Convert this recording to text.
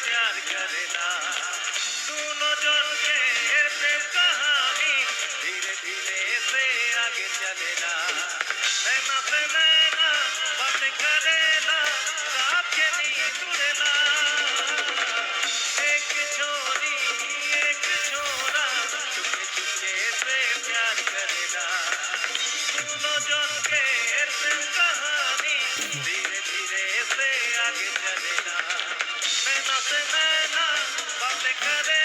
प्यार करेला दोनों जन के प्रेम कहानी धीरे धीरे से आगे चलेला नैना से नैना बातें करेला रात के नींद उड़ेला एक छोरी एक छोरा चुपके चुपके से प्यार करेला दोनों जन के प्रेम कहानी धीरे धीरे से आगे चलेला नैना से नैना बातें करे